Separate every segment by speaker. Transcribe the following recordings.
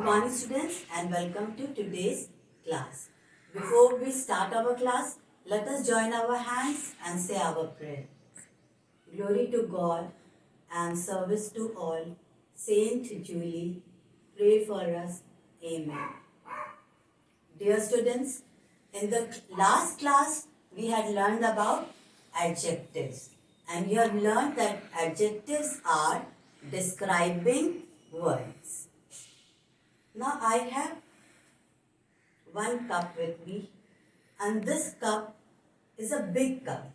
Speaker 1: Good morning students and welcome to today's class. Before we start our class, let us join our hands and say our prayer. Glory to God and service to all. Saint Julie, pray for us. Amen. Dear students, in the last class we had learned about adjectives and we have learned that adjectives are describing words. Now I have one cup with me and this cup is a big cup.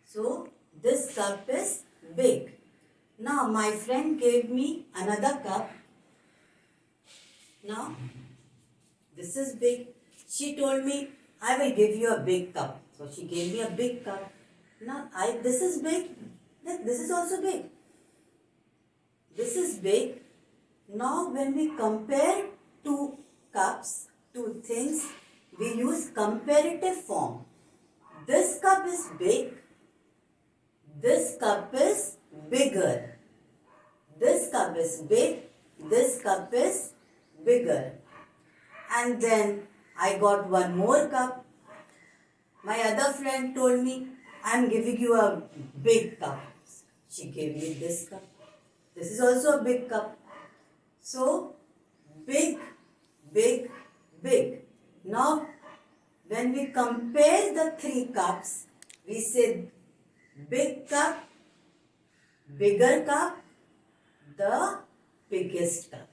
Speaker 1: So this cup is big. Now my friend gave me another cup. Now this is big. She told me I will give you a big cup. So she gave me a big cup. Now this is big. This is also big. This is big. Now when we compare two cups, two things, we use comparative form. This cup is big. This cup is bigger. This cup is big. This cup is bigger. And then I got one more cup. My other friend told me, I am giving you a big cup. She gave me this cup. This is also a big cup. So, big, big, big. Now, when we compare the three cups, we say big cup, bigger cup, the biggest cup.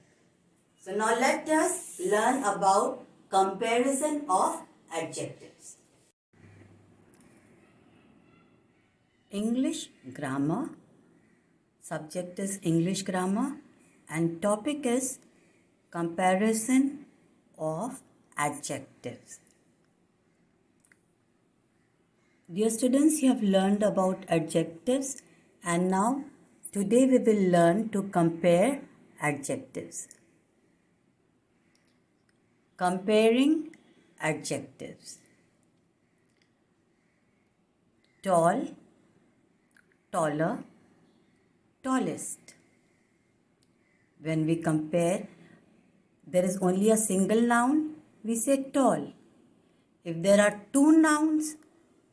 Speaker 1: So, now let us learn about comparison of adjectives. English grammar. Subject is English grammar and topic is comparison of adjectives. Dear students, you have learned about adjectives and now today we will learn to compare adjectives. Comparing adjectives. Tall, taller, tallest. When we compare, there is only a single noun, we say tall. If there are two nouns,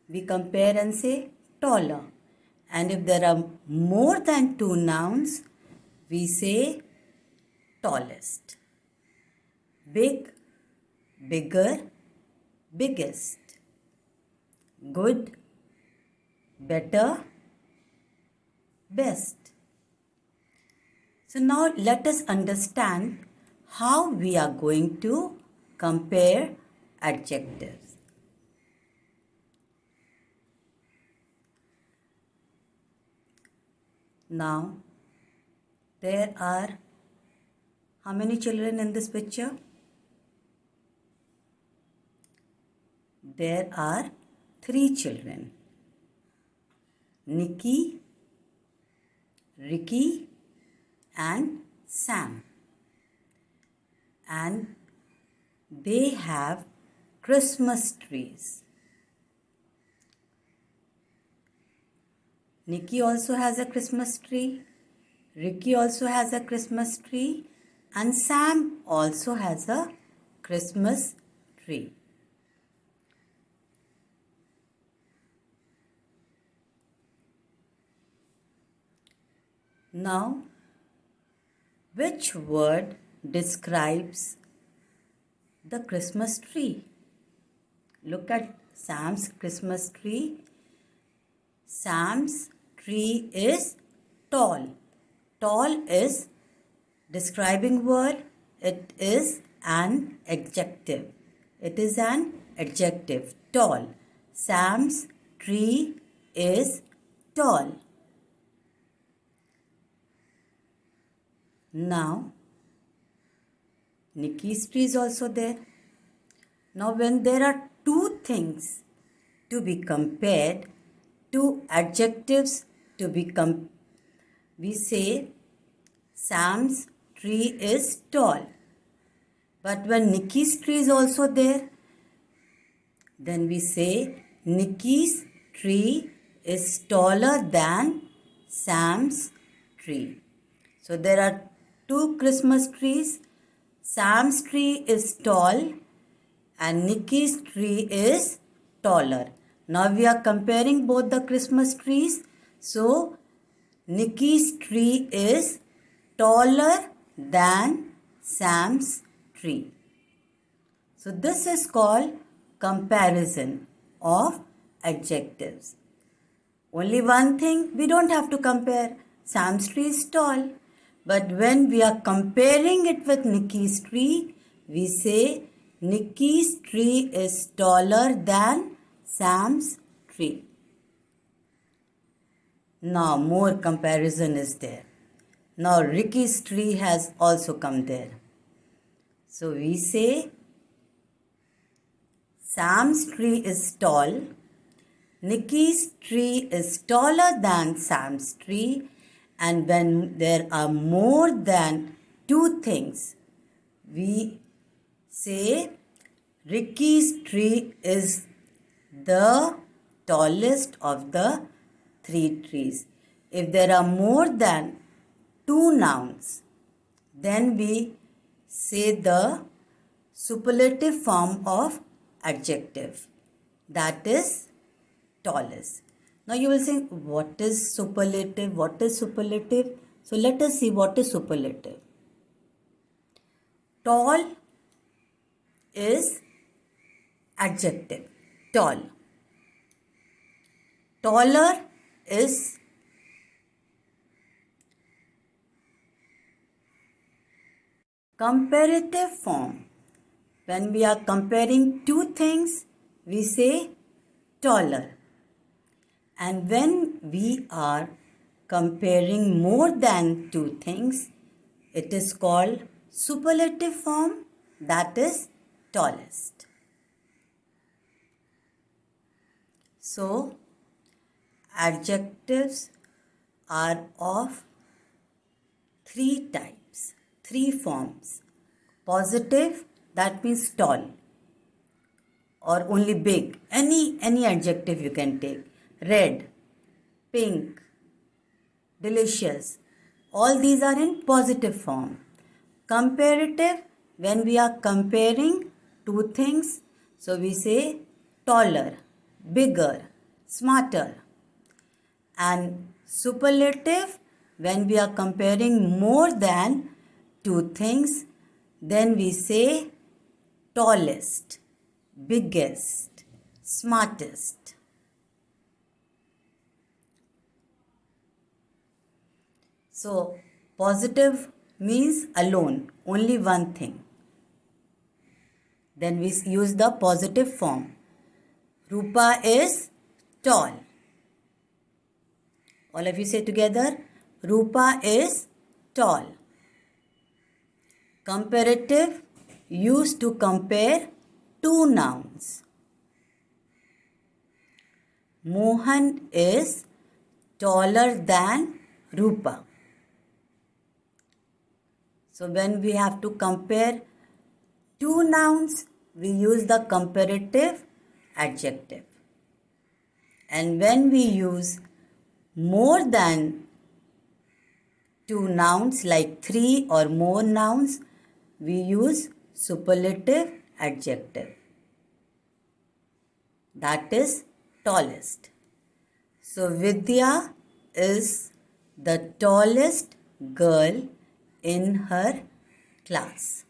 Speaker 1: we compare and say taller. And if there are more than two nouns, we say tallest. Big, bigger, biggest. Good, better, best. So now let us understand how we are going to compare adjectives. Now, there are how many children in this picture? There are 3 children. Nikki, Ricky, and Sam. And they have Christmas trees. Nikki also has a Christmas tree. Ricky also has a Christmas tree. And Sam also has a Christmas tree. Now, which word describes the Christmas tree? Look at Sam's Christmas tree. Sam's tree is tall. Tall is describing word. It is an adjective. It is an adjective. Tall. Sam's tree is tall. Now, Nikki's tree is also there. Now, when there are two things to be compared, two adjectives to be we say Sam's tree is tall. But when Nikki's tree is also there, then we say Nikki's tree is taller than Sam's tree. So there are two Christmas trees. Sam's tree is tall and Nikki's tree is taller. Now we are comparing both the Christmas trees. So Nikki's tree is taller than Sam's tree. So this is called comparison of adjectives. Only one thing, we don't have to compare. Sam's tree is tall. But when we are comparing it with Nikki's tree, we say Nikki's tree is taller than Sam's tree. Now more comparison is there. Now Ricky's tree has also come there. So we say Sam's tree is tall. Nikki's tree is taller than Sam's tree, and when there are more than two things, we say Ricky's tree is the tallest of the three trees. If there are more than two nouns, then we say the superlative form of adjective, that is tallest. Now you will say, what is superlative? What is superlative? So let us see what is superlative. Tall is adjective. Tall. Taller is comparative form. When we are comparing two things, we say taller. And when we are comparing more than two things, it is called superlative form, that is tallest. So, adjectives are of three types, three forms. Positive, that means tall or only big. Any adjective you can take. Red, pink, delicious. All these are in positive form. Comparative, when we are comparing two things, so we say taller, bigger, smarter. And superlative, when we are comparing more than two things, then we say tallest, biggest, smartest. So, positive means alone, only one thing. Then we use the positive form. Rupa is tall. All of you say together, Rupa is tall. Comparative, used to compare two nouns. Mohan is taller than Rupa. So when we have to compare two nouns, we use the comparative adjective. And when we use more than two nouns, like three or more nouns, we use superlative adjective. That is tallest. So Vidya is the tallest girl in her class.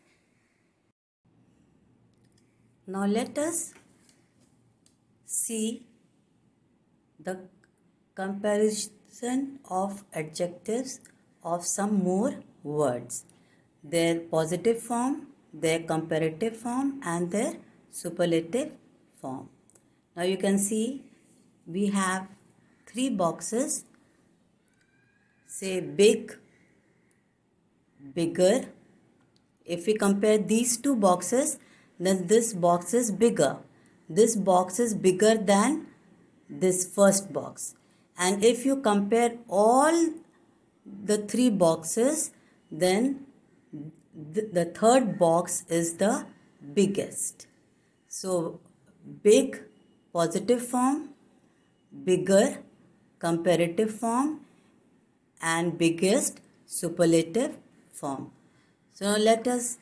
Speaker 1: Now let us see the comparison of adjectives of some more words. Their positive form, their comparative form, and their superlative form. Now you can see we have three boxes. Say big, bigger. If we compare these two boxes, then this box is bigger. This box is bigger than this first box. And if you compare all the three boxes, then the third box is the biggest. So big, positive form, bigger, comparative form, and biggest, superlative form. So now let us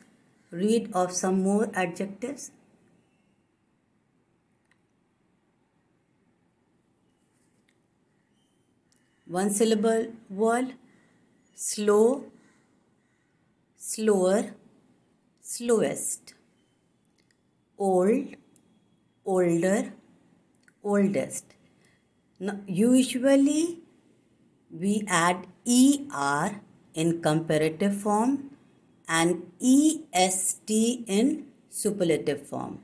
Speaker 1: read of some more adjectives. One syllable word: slow, slower, slowest. Old, older, oldest. Now, usually we add er in comparative form and est in superlative form.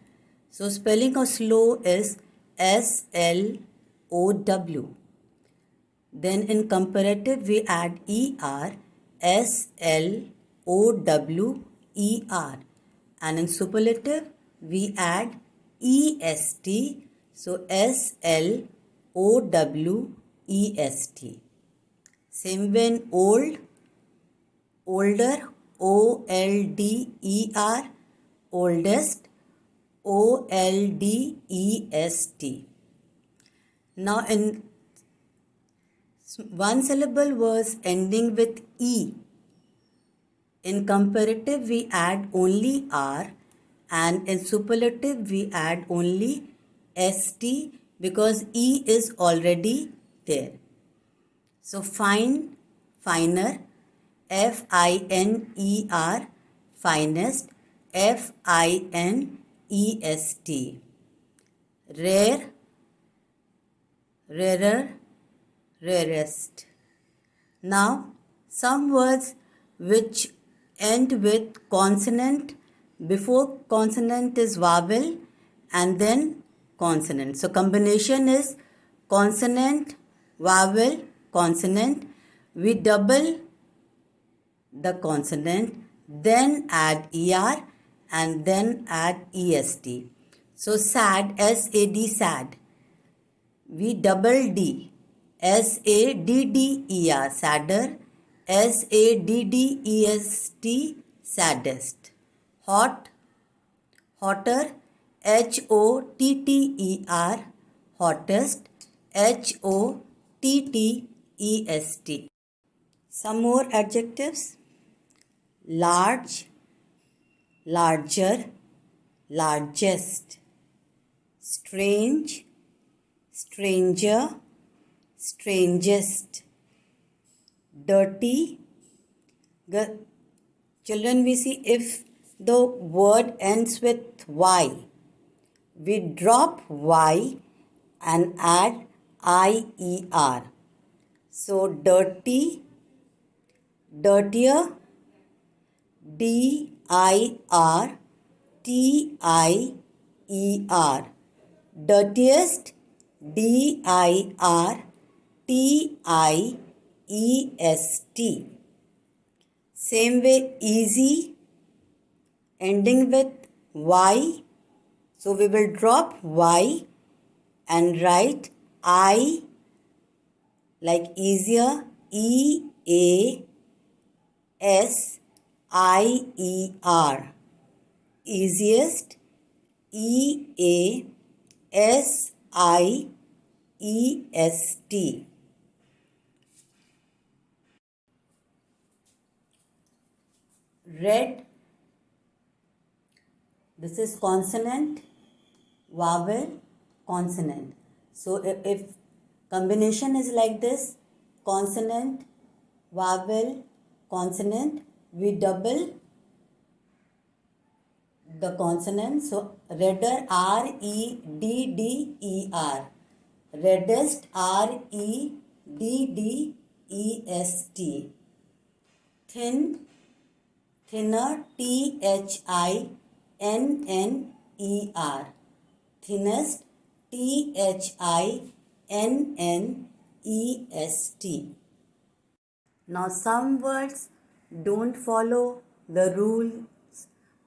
Speaker 1: So spelling of slow is slow. Then in comparative we add slower, and in superlative we add est, so slowest. Same way in old, older, older, oldest, oldest. Now in one syllable was ending with e. In comparative we add only r, and in superlative we add only st because e is already there. So fine, finer, finer, finest, finest. Rare, rarer, rarest. Now, some words which end with consonant, before consonant is vowel and then consonant. So combination is consonant, vowel, consonant. We double the consonant, then add er and then add est. So sad, sad, sad. We double d, sadder, sadder, saddest, saddest. Hot, hotter, hotter, hottest, hottest. Some more adjectives: large, larger, largest. Strange, stranger, strangest. Dirty. Children, we see if the word ends with y, we drop y and add ier. So dirty, dirtier, dirtier, dirtiest, dirtiest. Same way, easy, ending with y, so we will drop y and write I like easier, easier, easiest, easiest. Red, this is consonant, vowel, consonant. So if combination is like this, consonant, vowel, consonant, we double the consonant. So redder, redder, reddest, reddest. Thin, thinner, thinner, thinnest, thinnest. Now some words don't follow the rules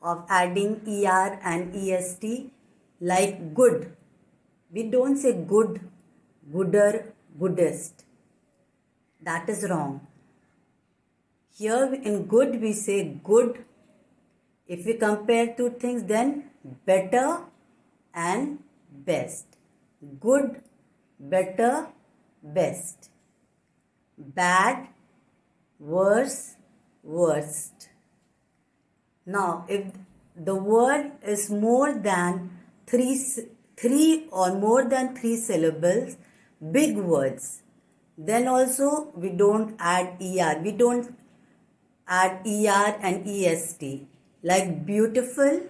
Speaker 1: of adding er and est, like good. We don't say good, gooder, goodest. That is wrong. Here in good we say good. If we compare two things, then better and best. Good, better, best. Bad, worse, worst. Now, if the word is more than three or more than three syllables, big words, then also we don't add er. We don't add er and est. Like beautiful,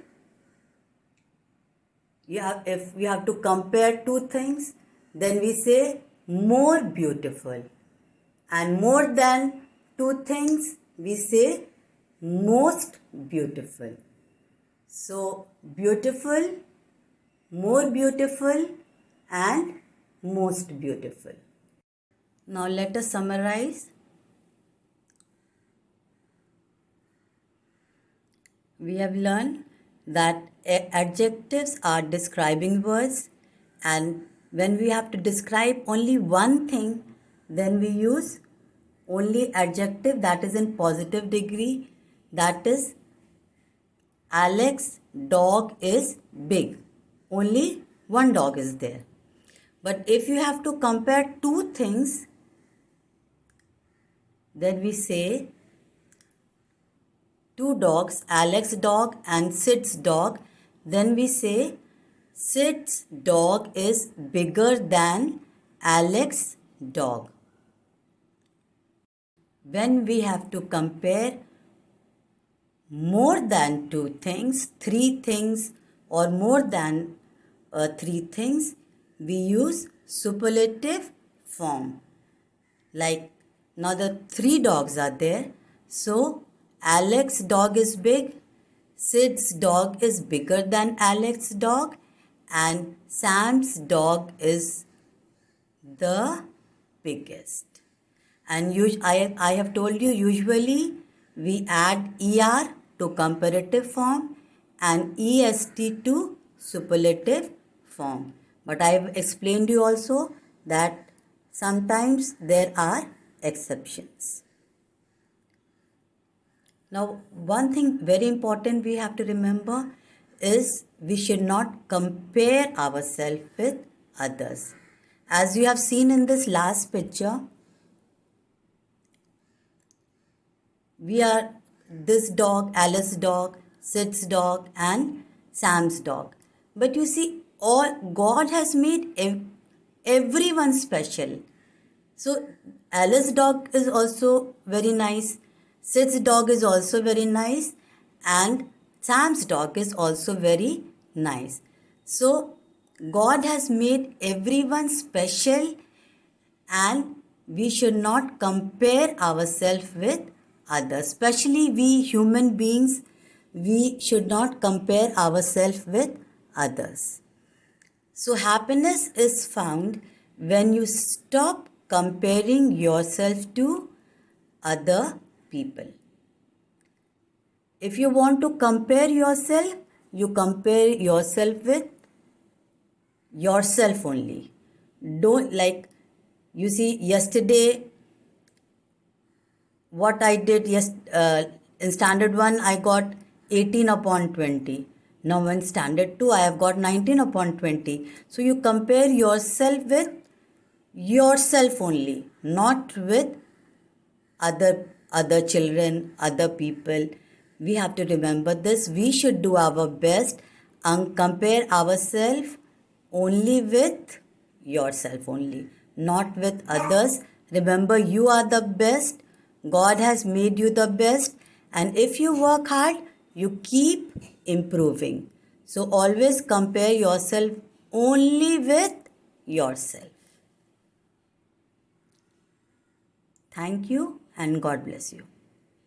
Speaker 1: if we have to compare two things, then we say more beautiful. And more than two things, we say most beautiful. So, beautiful, more beautiful, and most beautiful. Now, let us summarize. We have learned that adjectives are describing words, and when we have to describe only one thing, then we use only adjective that is in positive degree, that is Alex dog is big. Only one dog is there. But if you have to compare two things, then we say two dogs, Alex dog and Sid's dog. Then we say Sid's dog is bigger than Alex's dog. When we have to compare more than two things, three things, or more than three things, we use superlative form. Like now the three dogs are there. So Alex's dog is big, Sid's dog is bigger than Alex's dog, and Sam's dog is the biggest. And I have told you, usually we add er to comparative form and est to superlative form. But I have explained you also that sometimes there are exceptions. Now, one thing very important we have to remember is we should not compare ourselves with others. As you have seen in this last picture, we are this dog, Alice's dog, Sid's dog, and Sam's dog. But you see, all God has made everyone special. So Alice's dog is also very nice, Sid's dog is also very nice, and Sam's dog is also very nice. So God has made everyone special, and we should not compare ourselves with others. Especially we human beings, we should not compare ourselves with others. So happiness is found when you stop comparing yourself to other people. If you want to compare yourself, you compare yourself with yourself only. Don't, like, you see, yesterday what I did in standard 1 I got 18 upon 20. Now in standard 2 I have got 19 upon 20. So you compare yourself with yourself only, not with other children, other people. We have to remember this. We should do our best and compare ourselves only with yourself only, not with others. Remember, you are the best. God has made you the best, and if you work hard, you keep improving. So always compare yourself only with yourself. Thank you, and God bless you.